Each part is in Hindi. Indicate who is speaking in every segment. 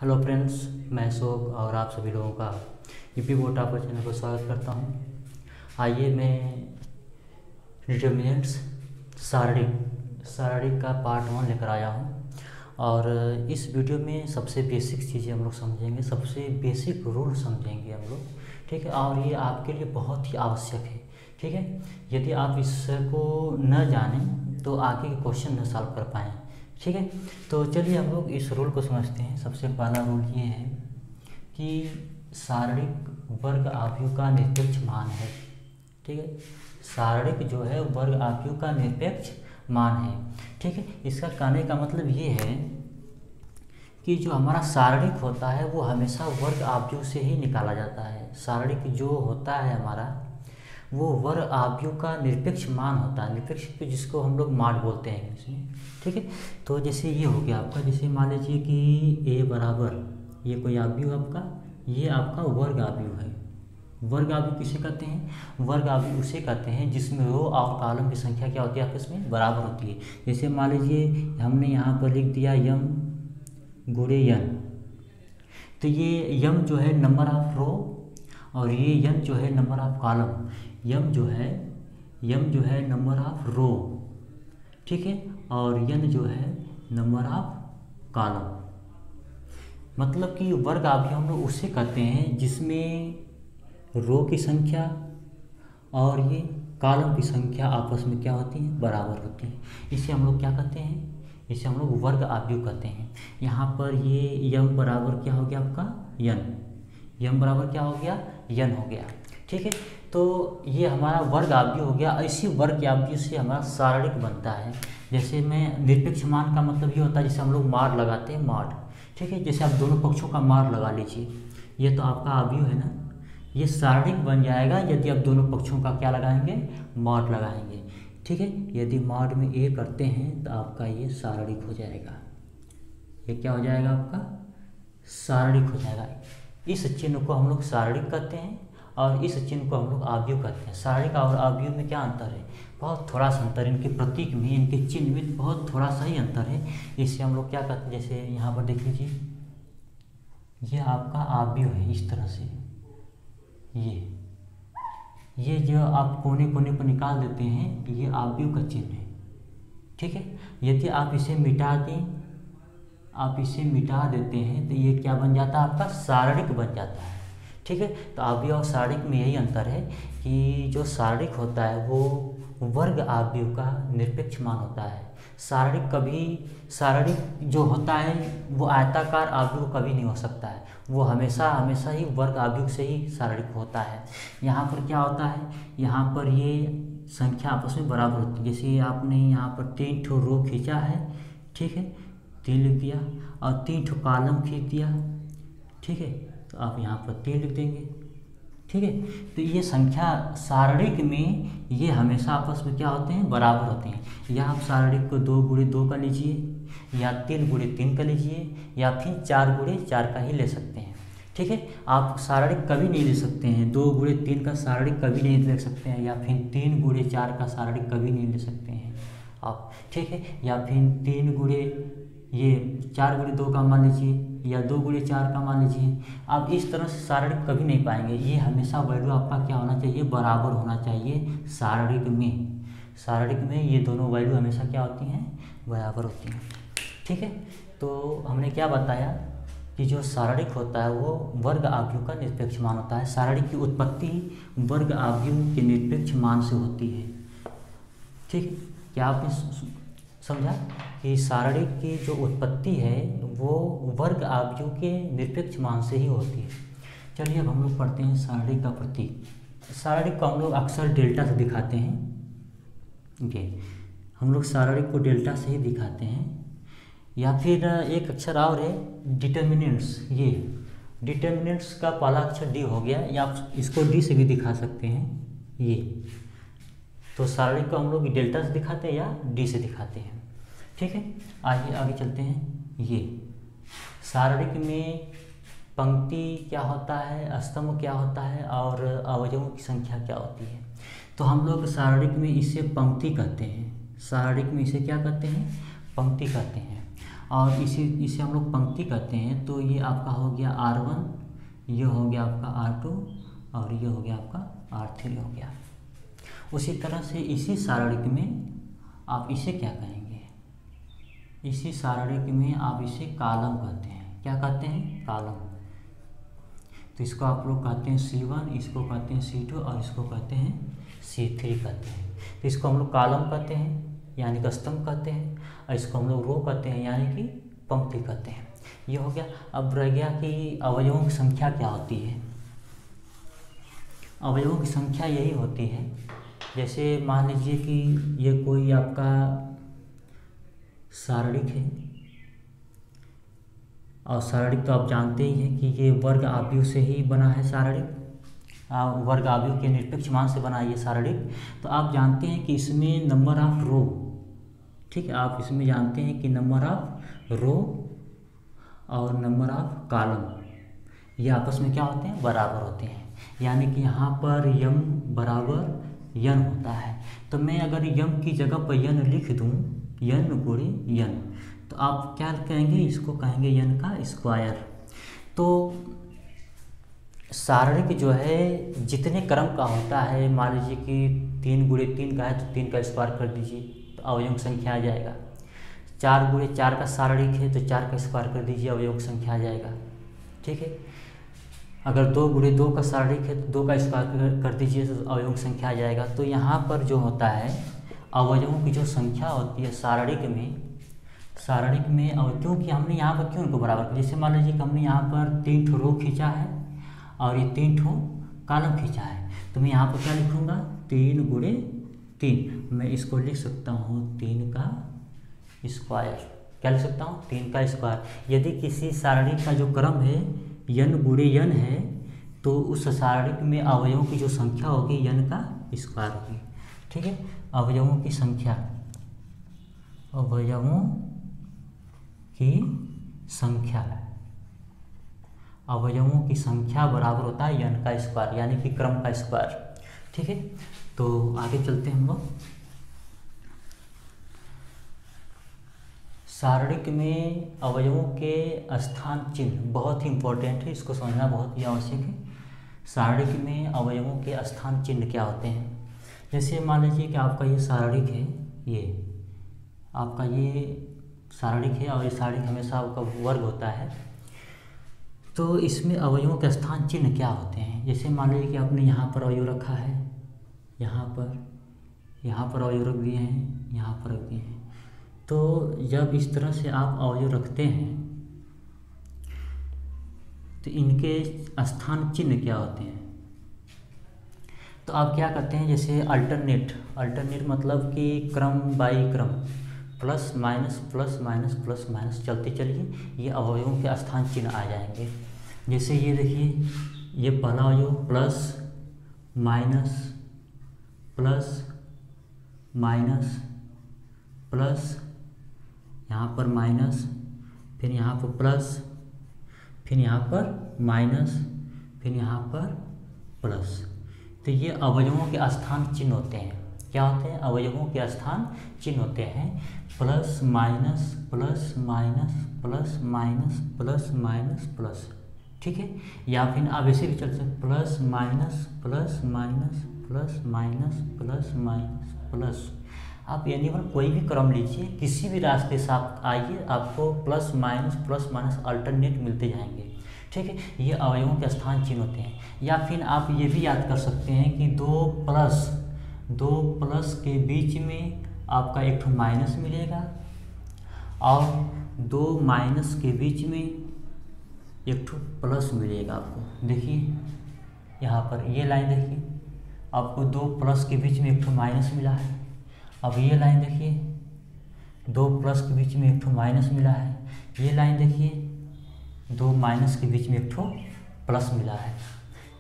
Speaker 1: हेलो फ्रेंड्स, मैं अशोक और आप सभी लोगों का यूपी बोर्ड टॉपर चैनल पर स्वागत करता हूं। आइए मैं डिटर्मिनेंट्स शारीरिक का पार्ट 1 लेकर आया हूं और इस वीडियो में सबसे बेसिक चीज़ें हम लोग समझेंगे, सबसे बेसिक रूल समझेंगे हम लोग, ठीक है। और ये आपके लिए बहुत ही आवश्यक है, ठीक है। यदि आप इसको न जानें तो आगे के क्वेश्चन न सॉल्व कर पाएँ, ठीक है। तो चलिए हम लोग इस रूल को समझते हैं। सबसे पहला रूल ये है कि शारीरिक वर्ग आव्यूह का निरपेक्ष मान है, ठीक है। शारीरिक जो है वर्ग आव्यूह का निरपेक्ष मान है, ठीक है। इसका कहने का मतलब ये है कि जो हमारा शारीरिक होता है वो हमेशा वर्ग आव्यूह से ही निकाला जाता है। शारीरिक जो होता है हमारा वो वर्ग आव्यूह का निरपेक्ष मान होता है, निरपेक्ष जिसको हम लोग मान बोलते हैं इंग्लिश में, ठीक है। तो जैसे ये हो गया आपका, जैसे मान लीजिए कि ए बराबर ये कोई आव्यूह आपका, ये आपका वर्ग आव्यूह है। वर्ग आव्यूह किसे कहते हैं? वर्ग आव्यूह उसे कहते हैं जिसमें रो और कॉलम की संख्या क्या होती है, आपस में बराबर होती है। जैसे मान लीजिए हमने यहाँ पर लिख दिया यम गुणे यन, तो ये यम जो है नंबर ऑफ रो और ये यन जो है नंबर ऑफ कॉलम। यम जो है नंबर ऑफ रो, ठीक है, और यन जो है नंबर ऑफ कॉलम। मतलब कि वर्ग आव्यूह हम लोग उसे कहते हैं जिसमें रो की संख्या और ये कॉलम की संख्या आपस में क्या होती है, बराबर होती है। इसे हम लोग क्या कहते हैं? इसे हम लोग वर्ग आव्यूह कहते हैं। यहाँ पर ये यम बराबर क्या हो गया आपका, यन। यम बराबर क्या हो गया, यन हो गया, ठीक है। तो ये हमारा वर्ग आव्यूह हो गया। इसी वर्ग आव्यूह से हमारा शारीरिक बनता है। जैसे मैं निरपेक्ष मान का मतलब ये होता है जैसे हम लोग मार लगाते हैं, मार, ठीक है। जैसे आप दोनों पक्षों का मार लगा लीजिए, ये तो आपका आव्यूह है ना, ये शारीरिक बन जाएगा यदि आप दोनों पक्षों का क्या लगाएंगे, मार लगाएंगे, ठीक है। यदि मार में ए करते हैं तो आपका ये शारीरिक हो जाएगा। ये क्या हो जाएगा आपका, शारीरिक हो जाएगा। इस चिन्ह को हम लोग शारीरिक कहते हैं और इस चिन्ह को हम लोग आव्यूह कहते हैं। शारीरिक और आव्यूह में क्या अंतर है? बहुत थोड़ा सा अंतर है। इनके प्रतीक में, इनके चिन्ह में बहुत थोड़ा सा ही अंतर है। इससे हम लोग क्या कहते हैं, जैसे यहाँ पर देख लीजिए, ये आपका आव्यूह है इस तरह से। ये जो आप कोने कोने पर निकाल देते हैं, ये आव्यूह का चिन्ह है, ठीक है। यदि आप इसे मिटा देते हैं तो ये क्या बन जाता है, आपका शारीरिक बन जाता है, ठीक है। तो आव्यूह और शारीरिक में यही अंतर है कि जो शारीरिक होता है वो वर्ग आव्यूह का निरपेक्ष मान होता है। शारीरिक जो होता है वो आयताकार आव्यूह कभी नहीं हो सकता है, वो हमेशा ही वर्ग आव्यूह से ही शारीरिक होता है। यहाँ पर क्या होता है, यहाँ पर ये संख्या आपस में बराबर होती है। जैसे आपने यहाँ पर 3 ठो रो खींचा है, ठीक है, 3 लिख दिया, और 3 ठो कॉलम खींच दिया, ठीक है, तो आप यहाँ पर 3 लिख देंगे, ठीक है। तो ये संख्या शारीरिक में ये हमेशा आपस में क्या होते हैं, बराबर होते हैं। या आप शारीरिक को 2 गुणे 2 का लीजिए, या 3 गुणे 3 का लीजिए, या फिर 4 गुणे 4 का ही ले सकते हैं, ठीक है। आप शारीरिक कभी नहीं ले सकते हैं 2 गुणे 3 का शारीरिक कभी नहीं ले सकते हैं, या फिर 3 गुणे 4 का शारीरिक कभी नहीं ले सकते हैं आप, ठीक है। या फिर 3 गुणे ये 4 गुणे 2 का मान लीजिए, या 2 गुणे 4 का मान लीजिए। आप इस तरह से शारीरिक कभी नहीं पाएंगे। ये हमेशा वैल्यू आपका क्या होना चाहिए, बराबर होना चाहिए। शारीरिक में ये दोनों वैल्यू हमेशा क्या होती हैं, बराबर होती हैं, ठीक है। तो हमने क्या बताया कि जो शारीरिक होता है वो वर्ग आव्यूह का निरपेक्ष मान होता है। शारीरिक की उत्पत्ति वर्ग आव्यूह के निरपेक्ष मान से होती है, ठीक है। क्या आपने समझा कि शारीरिक की जो उत्पत्ति है वो वर्ग आव्यूह के निरपेक्ष मान से ही होती है। चलिए अब हम लोग पढ़ते हैं शारीरिक का प्रतीक। शारीरिक को हम लोग अक्सर डेल्टा से दिखाते हैं, ओके। हम लोग शारीरिक को डेल्टा से ही दिखाते हैं, या फिर एक अक्षर और है डिटर्मिनेंट्स। ये डिटर्मिनेंट्स का पहला अक्षर डी हो गया, या आप इसको डी से भी दिखा सकते हैं। ये तो शारीरिक को हम लोग डेल्टा से दिखाते हैं या डी से दिखाते हैं, ठीक है। आगे चलते हैं। ये शारीरिक में पंक्ति क्या होता है, स्तंभ क्या होता है, और अवयवों की संख्या क्या होती है। तो हम लोग शारीरिक में इसे पंक्ति कहते हैं। शारीरिक में इसे क्या कहते हैं, पंक्ति कहते हैं। और इसे हम लोग पंक्ति कहते हैं। तो ये आपका हो गया R1, ये हो गया आपका R2 और ये हो गया आपका R3 हो गया। उसी तरह से इसी सारणिक में आप इसे क्या कहेंगे, इसी सारणिक में आप इसे कॉलम कहते हैं। क्या कहते हैं, कॉलम। तो इसको आप लोग कहते हैं C1, इसको कहते हैं C2 और इसको कहते हैं C3 कहते हैं। तो इसको हम लोग कॉलम कहते हैं यानी कि स्तंभ कहते हैं, और इसको हम लोग रो कहते हैं यानी कि पंक्ति कहते हैं। ये हो गया। अब रह गया कि अवयवों की संख्या क्या होती है। अवयवों की संख्या यही होती है, जैसे मान लीजिए कि ये कोई आपका सारणिक है, और सारणिक तो आप जानते ही हैं कि ये वर्ग आव्यूह से ही बना है सारणिक, वर्ग आव्यूह के निरपेक्ष मान से बना ये सारणिक। तो आप जानते हैं कि इसमें नंबर ऑफ रो, ठीक है, आप इसमें जानते हैं कि नंबर ऑफ रो और नंबर ऑफ कॉलम ये आपस में क्या होते हैं, बराबर होते हैं। यानी कि यहाँ पर यम बराबर यन होता है। तो मैं अगर यम की जगह पर यन लिख दूँ, यन गुणे यन, तो आप क्या कहेंगे, इसको कहेंगे यन का स्क्वायर। तो सारणिक जो है जितने क्रम का होता है, मान लीजिए कि 3 गुणे 3 का है तो 3 का स्क्वायर कर दीजिए तो अवयव संख्या आ जाएगा। 4 गुणे 4 का सारणिक है तो 4 का स्क्वायर कर दीजिए, अवयव संख्या आ जाएगा। ठीक है। अगर 2 गुणे 2 का सारणिक है तो 2 का स्क्वायर कर दीजिए तो अवयव संख्या आ जाएगा। तो यहाँ पर जो होता है अवयवों की जो संख्या होती है सारणिक में, और क्योंकि हमने यहाँ पर क्यों उनको बराबर किया, जैसे मान लीजिए कि हमने यहाँ पर 3 ठो रो खींचा है और ये 3 ठो कॉलम खींचा है, तो मैं यहाँ पर क्या लिखूँगा, 3 गुणे 3। मैं इसको लिख सकता हूँ 3 का स्क्वायर। क्या लिख सकता हूँ, 3 का स्क्वायर। यदि किसी सारणिक का जो क्रम है यन गुणे यन है तो उस सारणिक में अवयवों की जो संख्या होगी यन का स्क्वायर होगी। ठीक है। अवयवों की संख्या, अवयवों की संख्या, अवयवों की संख्या बराबर होता है यन का स्क्वायर यानी कि क्रम का स्क्वायर। ठीक है। तो आगे चलते हैं हम लोग। सारणिक में अवयवों के स्थान चिन्ह बहुत ही इम्पोर्टेंट है, इसको समझना बहुत ही आवश्यक है। सारणिक में अवयवों के स्थान चिन्ह क्या होते हैं। जैसे मान लीजिए कि आपका ये सारणिक है, ये आपका ये सारणिक है और ये सारणिक हमेशा आपका वर्ग होता है। तो इसमें अवयवों के स्थान चिन्ह क्या होते हैं। जैसे मान लीजिए कि आपने यहाँ पर अवयव रखा है, यहाँ पर अवयव रख दिए हैं, यहाँ पर रख दिए हैं। तो जब इस तरह से आप अवयव रखते हैं तो इनके स्थान चिन्ह क्या होते हैं। तो आप क्या करते हैं, जैसे अल्टरनेट मतलब कि क्रम बाई क्रम, plus minus plus minus plus minus चलते चलिए ये अवयवों के स्थान चिन्ह आ जाएंगे। जैसे ये देखिए, ये पहला अवयव plus minus plus minus plus, यहाँ पर माइनस, फिर यहाँ पर प्लस, फिर यहाँ पर माइनस, फिर यहाँ पर प्लस। तो ये अवयवों के स्थान चिन्ह होते हैं। क्या होते हैं, अवयवों के स्थान चिन्ह होते हैं। Plus minus plus minus plus minus plus minus plus. ठीक है। या फिर आप ऐसे भी चल सकते, plus minus plus minus plus minus plus minus plus. आप यानी कोई भी क्रम लीजिए, किसी भी रास्ते से आप आइए, आपको प्लस माइनस अल्टरनेट मिलते जाएंगे। ठीक है। ये अवयवों के स्थान चिन्ह होते हैं। या फिर आप ये भी याद कर सकते हैं कि दो प्लस के बीच में आपका एक ठो माइनस मिलेगा और 2 माइनस के बीच में एक ठो प्लस मिलेगा आपको। देखिए यहाँ पर ये लाइन देखिए, आपको 2 प्लस के बीच में एक ठो माइनस मिला है। अब ये लाइन देखिए, 2 प्लस के बीच में एक ठो माइनस मिला है। ये लाइन देखिए, 2 माइनस के बीच में एक ठो प्लस मिला है।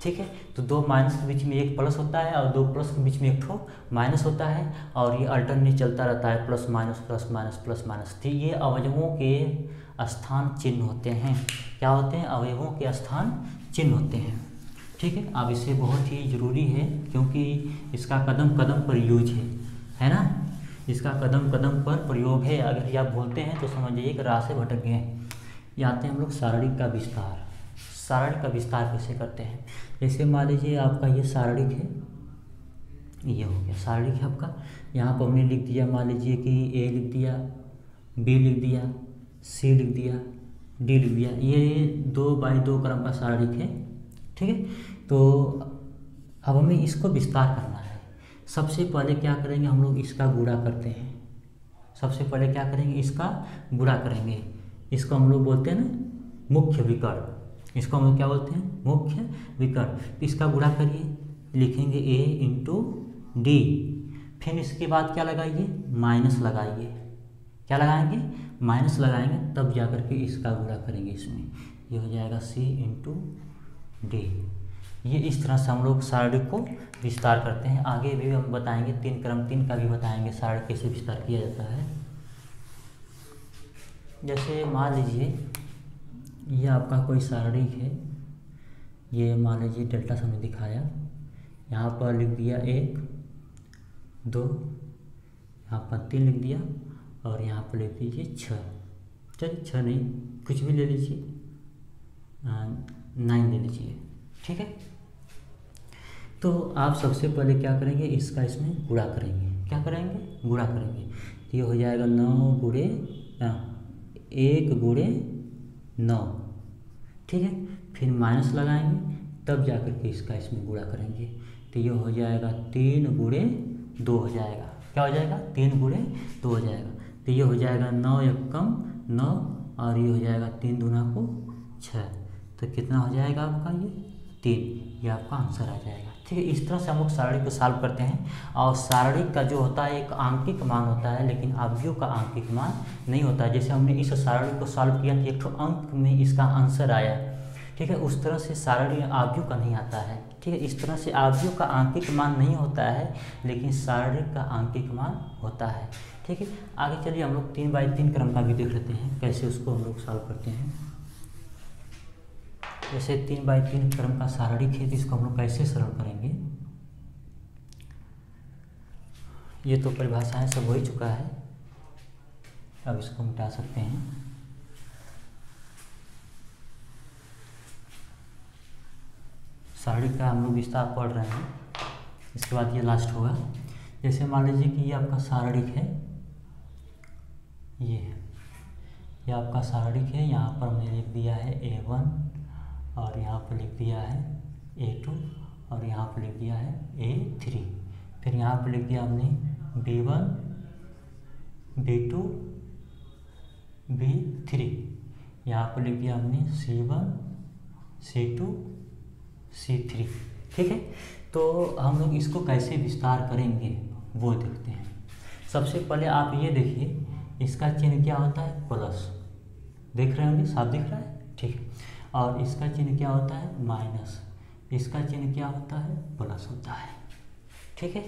Speaker 1: ठीक है। तो 2 माइनस के बीच में एक प्लस होता है और 2 प्लस के बीच में एक ठो माइनस होता है, और ये अल्टरनेट चलता रहता है, plus minus plus minus plus minus. तो ये अवयवों के स्थान चिन्ह होते हैं। क्या होते हैं, अवयवों के स्थान चिन्ह होते हैं। ठीक है। अब इसे बहुत ही ज़रूरी है क्योंकि इसका कदम कदम पर यूज है ना। इसका कदम कदम पर प्रयोग है। अगर ये आप बोलते हैं तो समझ जाइए कि राह से भटक गए हैं। ये आते हैं हम लोग सारणिक का विस्तार। सारणिक का विस्तार कैसे करते हैं? जैसे मान लीजिए आपका ये सारणिक है, ये हो गया सारणिक है आपका। यहाँ पर हमने लिख दिया, मान लीजिए कि ए लिख दिया, बी लिख दिया, सी लिख दिया, डी लिख दिया। ये 2x2 क्रम का सारणिक है, ठीक है। तो अब हमें इसको विस्तार करना है। सबसे पहले क्या करेंगे हम लोग, इसका गुणा करते हैं। सबसे पहले क्या करेंगे, इसका गुणा करेंगे। इसको हम लोग बोलते हैं ना मुख्य विकर्ण। इसको हम लोग क्या बोलते हैं, मुख्य विकर्ण। इसका गुणा करिए, लिखेंगे a इंटू डी। फिर इसके बाद क्या लगाइए, माइनस लगाइए। क्या लगाएंगे, माइनस लगाएंगे, तब जाकर के इसका गुणा करेंगे इसमें। ये हो जाएगा c इंटू डी। ये इस तरह से हम लोग सारणिक को विस्तार करते हैं। आगे भी हम बताएंगे, 3 क्रम 3 का भी बताएंगे सारणिक कैसे विस्तार किया जाता है। जैसे मान लीजिए ये आपका कोई सारणिक है, ये मान लीजिए डेल्टा से हमने दिखाया। यहाँ पर लिख दिया 1 2, यहाँ पर 3 लिख दिया, और यहाँ पर लिख दीजिए 6। चलिए 6 नहीं, कुछ भी ले लीजिए, 9 ले लीजिए, ठीक है। तो आप सबसे पहले क्या करेंगे, इसका इसमें गुणा करेंगे। क्या करेंगे, गुणा करेंगे। तो ये हो जाएगा 9 गुणे 1 गुणे 9, ठीक है। फिर माइनस लगाएंगे, तब जाकर के इसका इसमें गुणा करेंगे। तो ये हो जाएगा 3 गुणे 2 हो जाएगा। क्या हो जाएगा, 3 गुणे 2 हो जाएगा। तो ये हो जाएगा 9 एकम 9, और ये हो जाएगा 3 दूना को 6। तो कितना हो जाएगा आपका, ये 3। ये आपका आंसर आ जाएगा, ठीक है। इस तरह से हम लोग सारणिक को सॉल्व करते हैं। और सारणिक का जो होता है एक आंकिक मान होता है, लेकिन अवयव का आंकिक मान नहीं होता है। जैसे हमने इस सारणिक को सॉल्व किया, एक अंक में इसका आंसर आया, ठीक है। उस तरह से सारणिक अवयव का नहीं आता है, ठीक है। इस तरह से अवयव का आंकिक मान नहीं होता है, लेकिन सारणिक का आंकिक मान होता है, ठीक है। आगे चलिए हम लोग 3x3 क्रम का भी देख लेते हैं, कैसे उसको हम लोग सॉल्व करते हैं। जैसे 3x3 क्रम का सारणिक है, तो इसको हम लोग कैसे सरल करेंगे। ये तो परिभाषाएं सब हो ही चुका है, अब इसको मिटा सकते हैं। सारणिक का हम लोग विस्तार पढ़ रहे हैं, इसके बाद ये लास्ट होगा। जैसे मान लीजिए कि ये आपका सारणिक है, ये आपका सारणिक है। यहाँ पर हमने लिख दिया है A1, और यहाँ पर लिख दिया है A2, और यहाँ पर लिख दिया है A3। फिर यहाँ पर लिख दिया हमने B1 B2 B3। यहाँ पर लिख दिया हमने C1 C2 C3, ठीक है। तो हम लोग इसको कैसे विस्तार करेंगे वो देखते हैं। सबसे पहले आप ये देखिए, इसका चिन्ह क्या होता है, प्लस। देख रहे होंगे, साफ दिख रहा है, ठीक है। और इसका चिन्ह क्या होता है, माइनस। इसका चिन्ह क्या होता है, प्लस होता है, ठीक है।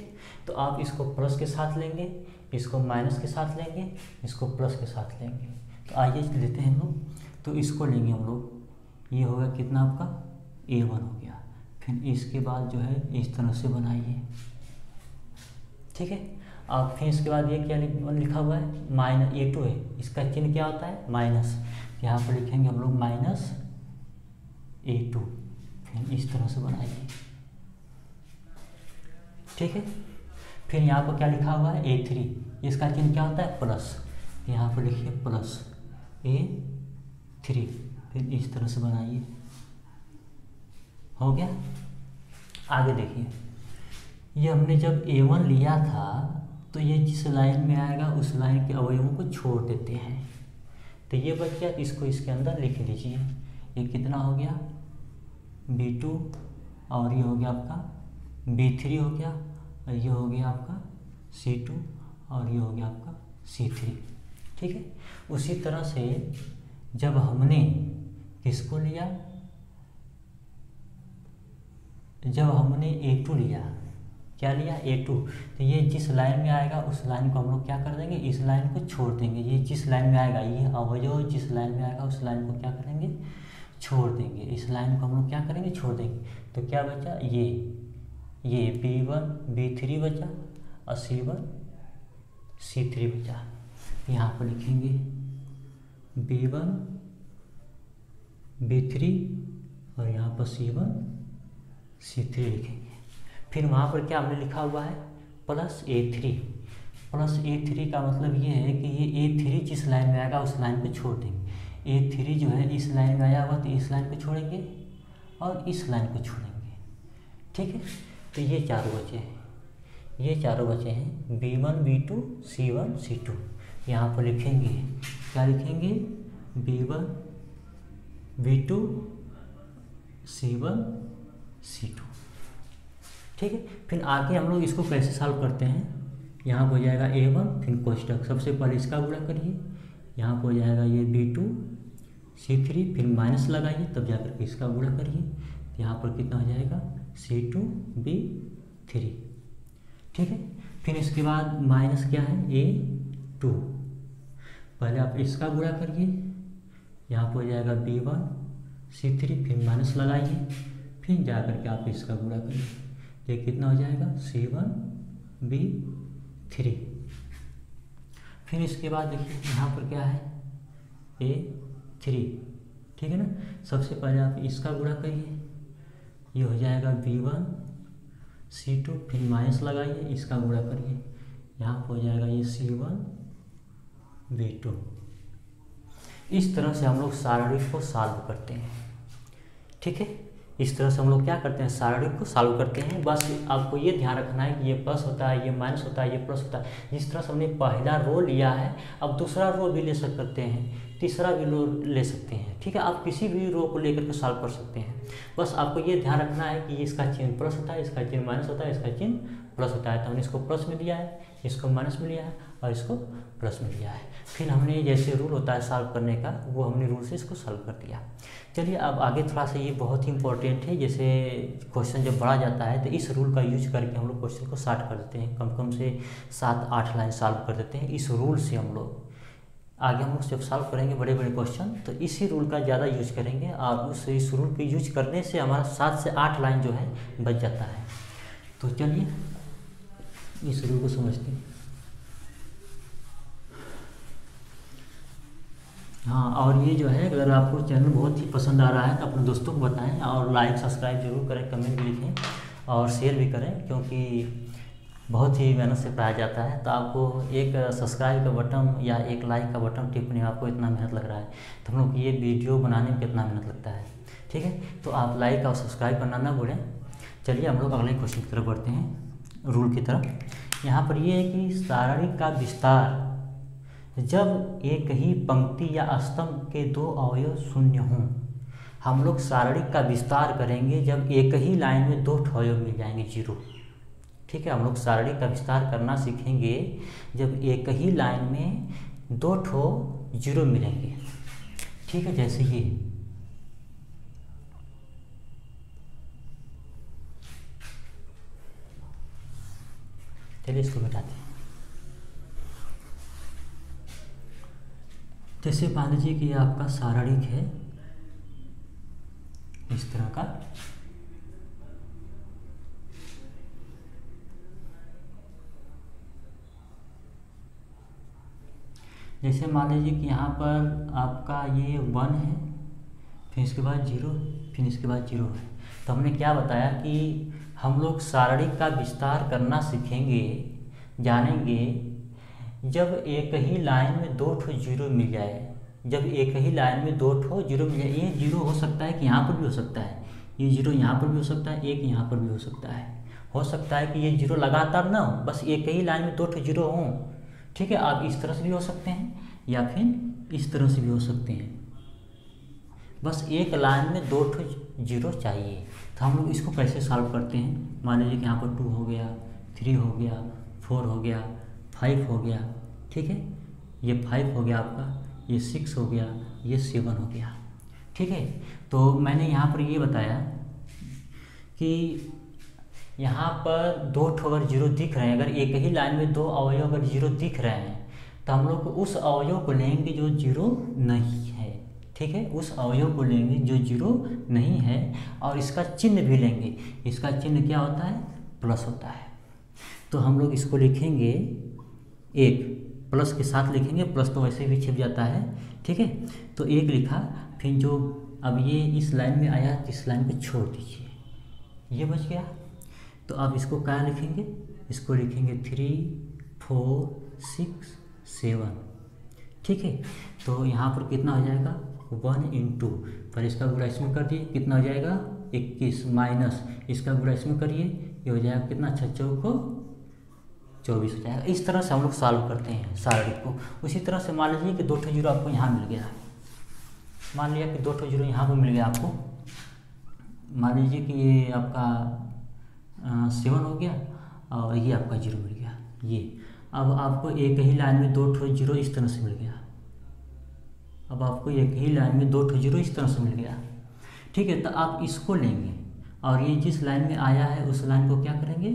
Speaker 1: तो आप इसको प्लस के साथ लेंगे, इसको माइनस के साथ लेंगे, इसको प्लस के साथ लेंगे। तो आइए लेते हैं हम लोग। तो इसको लेंगे हम लोग, ये होगा कितना आपका A1 हो गया। फिर इसके बाद जो है इस तरह से बनाइए, ठीक है। अब फिर इसके बाद ये क्या लिखा हुआ है, माइनस A2 है, इसका चिन्ह क्या होता है, माइनस। यहाँ पर लिखेंगे हम लोग माइनस A2। फिर इस तरह से बनाइए, ठीक है। फिर यहाँ पर क्या लिखा हुआ है, A3, इसका चिन्ह क्या होता है, प्लस। यहाँ पर लिखिए प्लस A3। फिर इस तरह से बनाइए, हो गया। आगे देखिए, ये हमने जब A1 लिया था, तो ये जिस लाइन में आएगा उस लाइन के अवयवों को छोड़ देते हैं। तो ये बच गया, इसको इसके अंदर लिख लीजिए। ये कितना हो गया, B2, और ये हो गया आपका B3 हो गया, और ये हो गया आपका C2, और ये हो गया आपका C3, ठीक है। उसी तरह से जब हमने किसको लिया, जब हमने A2 लिया, क्या लिया, A2, तो ये जिस लाइन में आएगा उस लाइन को हम लोग क्या कर देंगे, इस लाइन को छोड़ देंगे। ये जिस लाइन में आएगा, ये अवयव जिस लाइन में आएगा उस लाइन को क्या करेंगे, छोड़ देंगे। इस लाइन को हम लोग क्या करेंगे, छोड़ देंगे। तो क्या बचा, ये B1 B3 बचा, और C1 C3 बचा। यहाँ पर लिखेंगे B1 B3 और यहाँ पर C1 C3 लिखेंगे। फिर वहाँ पर क्या हमने लिखा हुआ है प्लस A3। प्लस A3 का मतलब ये है कि ये A3 जिस लाइन में आएगा उस लाइन पे छोड़ देंगे। A3 जो है इस लाइन में आया हुआ तो इस लाइन पे छोड़ेंगे और इस लाइन पे छोड़ेंगे। ठीक है, तो ये चारों बचे हैं, ये चारों बचे हैं B1 B2 C1 C2। यहाँ पर लिखेंगे, क्या लिखेंगे, B1 B2 C1 C2। ठीक है, फिर आगे हम लोग इसको कैसे सॉल्व करते हैं। यहाँ पर हो जाएगा A1, फिर कोष्टक, सबसे पहले इसका गुणा करिए। यहाँ पर हो जाएगा ये B2 C3, फिर माइनस लगाइए, तब जाकर के इसका गुणा करिए। यहाँ पर कितना हो जाएगा C2 B3। ठीक है, फिर इसके बाद माइनस क्या है A2, पहले आप इसका गुणा करिए। यहाँ पर हो जाएगा B1 C3, फिर माइनस लगाइए, फिर जा करके आप इसका गुणा करिए। ये कितना हो जाएगा C1 B3। फिर इसके बाद देखिए यहाँ पर क्या है A3। ठीक है ना, सबसे पहले आप इसका गुणा करिए, ये हो जाएगा B1 C2, फिर माइनस लगाइए, इसका गुणा करिए, यहाँ पर हो जाएगा ये C1 B2। इस तरह से हम लोग सारणिक को सॉल्व करते हैं। ठीक है, इस तरह से हम लोग क्या करते हैं, सारणिक को सॉल्व करते हैं। बस आपको ये ध्यान रखना है कि ये प्लस होता है, ये माइनस होता है, ये प्लस होता है। जिस तरह से हमने पहला रो लिया है, अब दूसरा रो भी ले सकते हैं, तीसरा भी रो ले सकते हैं। ठीक है, आप किसी भी रो को लेकर के सॉल्व कर सकते हैं। बस आपको ये ध्यान रखना है कि इसका चिन्ह प्लस होता है, इसका चिन्ह माइनस होता है, इसका चिन्ह प्लस होता है। तो हमने इसको प्लस में लिया है, इसको माइनस में लिया है और इसको प्लस में लिया है। फिर हमने जैसे रूल होता है सॉल्व करने का, वो हमने रूल से इसको सॉल्व कर दिया। चलिए अब आगे थोड़ा सा ये बहुत ही इंपॉर्टेंट है। जैसे क्वेश्चन जब बढ़ा जाता है तो इस रूल का यूज करके हम लोग क्वेश्चन को शॉर्ट कर देते हैं, कम से 7-8 लाइन सॉल्व कर देते हैं। इस रूल से हम लोग आगे हम लोग जब सॉल्व करेंगे बड़े बड़े क्वेश्चन, तो इसी रूल का ज़्यादा यूज करेंगे और इस रूल के यूज करने से हमारा 7 से 8 लाइन जो है बच जाता है। तो चलिए इस रूल को समझते हैं। हाँ, और ये जो है अगर आपको चैनल बहुत ही पसंद आ रहा है तो अपने दोस्तों को बताएं और लाइक सब्सक्राइब जरूर करें, कमेंट भी लिखें और शेयर भी करें, क्योंकि बहुत ही मेहनत से पढ़ाया जाता है। तो आपको एक सब्सक्राइब का बटन या एक लाइक का बटन टिपने में आपको इतना मेहनत लग रहा है, तो हम लोग ये वीडियो बनाने में कितना मेहनत लगता है। ठीक है, तो आप लाइक और सब्सक्राइब करना ना भूलें। चलिए हम लोग अगले क्वेश्चन की तरफ बढ़ते हैं, रूल की तरफ। यहाँ पर ये है कि सारणी का विस्तार जब एक ही पंक्ति या स्तंभ के 2 अवयव शून्य हों। हम लोग सारणी का विस्तार करेंगे जब एक ही लाइन में 2 अवयव मिल जाएंगे, 0। ठीक है, हम लोग सारणी का विस्तार करना सीखेंगे जब एक ही लाइन में 2 0 मिलेंगे। ठीक है, जैसे ये चलिए इसको मिटाते हैं। जैसे मान लीजिए कि आपका सारणिक है इस तरह का, जैसे मान लीजिए कि यहाँ पर आपका ये 1 है, फिर इसके बाद 0, फिर इसके बाद 0 है। तो हमने क्या बताया कि हम लोग सारणी का विस्तार करना सीखेंगे, जानेंगे जब एक ही लाइन में 2 0 मिल जाए। जब एक ही लाइन में 2 0 मिल जाए, ये 0 हो सकता है कि यहाँ पर भी हो सकता है, ये 0 यहाँ पर भी हो सकता है, एक यहाँ पर भी हो सकता है। हो सकता है कि ये 0 लगातार ना हो, बस एक ही लाइन में 2 0 हों। ठीक है, आप इस तरह से भी हो सकते हैं या फिर इस तरह से भी हो सकते हैं। बस एक लाइन में 2 0 चाहिए। तो हम लोग इसको कैसे सॉल्व करते हैं। मान लीजिए कि यहाँ पर 2 हो गया, 3 हो गया, 4 हो गया, 5 हो गया। ठीक है, ये 5 हो गया आपका, ये 6 हो गया, ये 7 हो गया। ठीक है, तो मैंने यहाँ पर ये बताया कि यहाँ पर 2 अगर 0 दिख रहे हैं, अगर एक ही लाइन में 2 अवयव अगर 0 दिख रहे हैं, तो हम लोग उस अवयव को लेंगे जो 0 नहीं है। ठीक है, उस अवयव को लेंगे जो 0 नहीं है और इसका चिन्ह भी लेंगे। इसका चिन्ह क्या होता है, प्लस होता है। तो हम लोग इसको लिखेंगे एक प्लस के साथ लिखेंगे, प्लस तो वैसे भी छिप जाता है, ठीक है। तो एक लिखा, फिर जो अब ये इस लाइन में आया तो इस लाइन को छोड़ दीजिए, ये बच गया। तो अब इसको क्या लिखेंगे, इसको लिखेंगे 3 4 6 7, ठीक है। तो यहाँ पर कितना हो जाएगा 1 इंटू, पर इसका गुणा इसमें कर दिए, कितना हो जाएगा 21 माइनस इसका गुणा इसमें करिए, ये हो जाएगा कितना 6 चौको 24 हो जाएगा। इस तरह से हम लोग सॉल्व करते हैं सारे को। उसी तरह से मान लीजिए कि 2 ठो जीरो आपको यहाँ मिल गया, मान लिया कि 2 ठो जीरो यहाँ पर मिल गया आपको, मान लीजिए कि ये आपका 7 हो गया और ये आपका 0 मिल गया ये। अब आपको एक ही लाइन में 2 ठो जीरो इस तरह से मिल गया, अब आपको एक ही लाइन में 2 ठो जीरो इस तरह से मिल गया, ठीक है। तो आप इसको लेंगे और ये जिस लाइन में आया है उस लाइन को क्या करेंगे,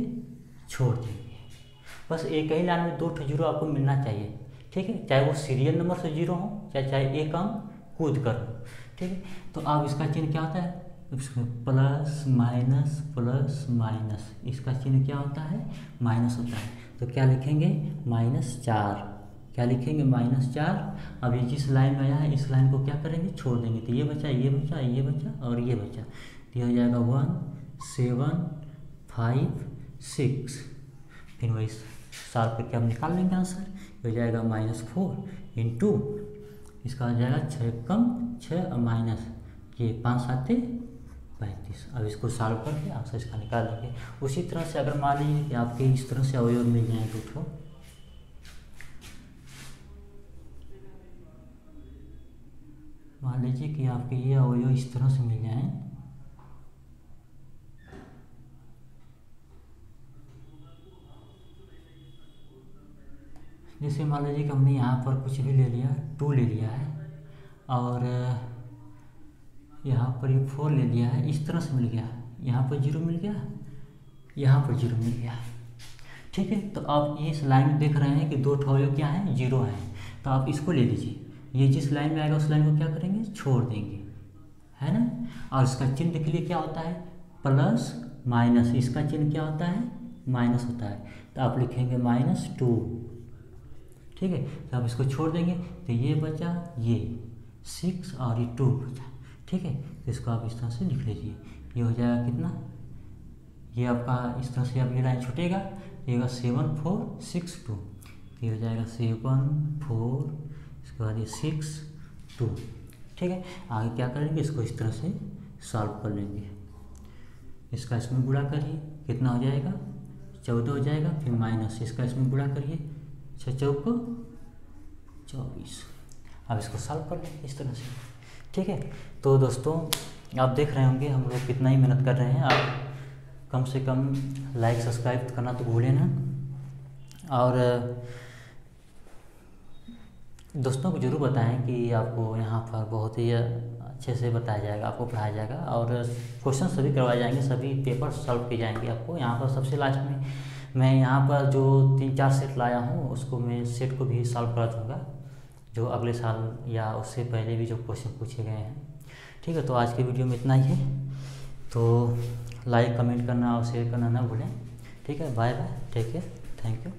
Speaker 1: छोड़ देंगे। बस एक ही लाइन में 2 ठो जीरो आपको मिलना चाहिए, ठीक है, चाहे वो सीरियल नंबर से जीरो हो चाहे एक अंक कूद कर हो, ठीक है। तो अब इसका चिन्ह क्या होता है, प्लस माइनस, इसका चिन्ह क्या होता है, माइनस होता है। तो क्या लिखेंगे -4, क्या लिखेंगे -4। अब ये जिस लाइन में आया है इस लाइन को क्या करेंगे, छोड़ देंगे, तो ये बचा ये बचा ये बचा और ये बचा, तो ये हो जाएगा 1 7 5 6, फिर वही साल करके हम निकाल लेंगे आंसर, हो जाएगा -4 इंटू इसका हो जाएगा 6 कम 6 और माइनस ये 5 7 35। अब इसको सॉल्व करके आंसर इसका निकाल लेंगे। उसी तरह से अगर मान लीजिए कि आपके इस तरह से अवयव मिल जाए 2 ठो, मान लीजिए कि आपके ये अवयव इस तरह से मिल जाए, जैसे मान लीजिए कि हमने यहाँ पर कुछ भी ले लिया 2 ले लिया है और यहाँ पर ये 4 ले लिया है, इस तरह से मिल गया, यहाँ पर 0 मिल गया, यहाँ पर 0 मिल गया, ठीक है। तो आप इस लाइन में देख रहे हैं कि 2 ठो अवयव क्या है, 0 है, तो आप इसको ले लीजिए, ये जिस लाइन में आएगा उस लाइन को क्या करेंगे, छोड़ देंगे, है ना। और इसका चिन्ह देख लीजिए क्या होता है, प्लस माइनस, इसका चिन्ह क्या होता है, माइनस होता है, तो आप लिखेंगे -2, ठीक है। तो आप इसको छोड़ देंगे, तो ये बचा ये 6 और ये 2 बचा, ठीक है। तो इसको आप इस तरह से लिख लीजिए, ये हो जाएगा कितना, ये आपका इस तरह से आप ये लाइन छूटेगा, ये होगा 7 4 6 2, ये हो जाएगा 7 4, इसके बाद ये 6 2, ठीक है। आगे क्या करेंगे, इसको इस तरह से सॉल्व कर लेंगे, इसका इसमें गुणा करिए, कितना हो जाएगा 14 हो जाएगा, फिर माइनस इसका इसमें गुणा करिए 6 चौको 24। अब इसको सॉल्व कर लें इस तरह से, ठीक है। तो दोस्तों आप देख रहे होंगे हम लोग कितना ही मेहनत कर रहे हैं, आप कम से कम लाइक सब्सक्राइब करना तो भूलें ना, और दोस्तों को ज़रूर बताएं कि आपको यहाँ पर बहुत ही अच्छे से बताया जाएगा, आपको पढ़ाया जाएगा और क्वेश्चन सभी करवाए जाएंगे, सभी पेपर सॉल्व किए जाएंगे आपको। यहाँ पर सबसे लास्ट में मैं यहाँ पर जो 3-4 सेट लाया हूँ उसको मैं सेट को भी सॉल्व करा दूँगा, जो अगले साल या उससे पहले भी जो क्वेश्चन पूछे गए हैं, ठीक है। तो आज के वीडियो में इतना ही है, तो लाइक कमेंट करना और शेयर करना ना भूलें, ठीक है। Bye bye, take care, thank you.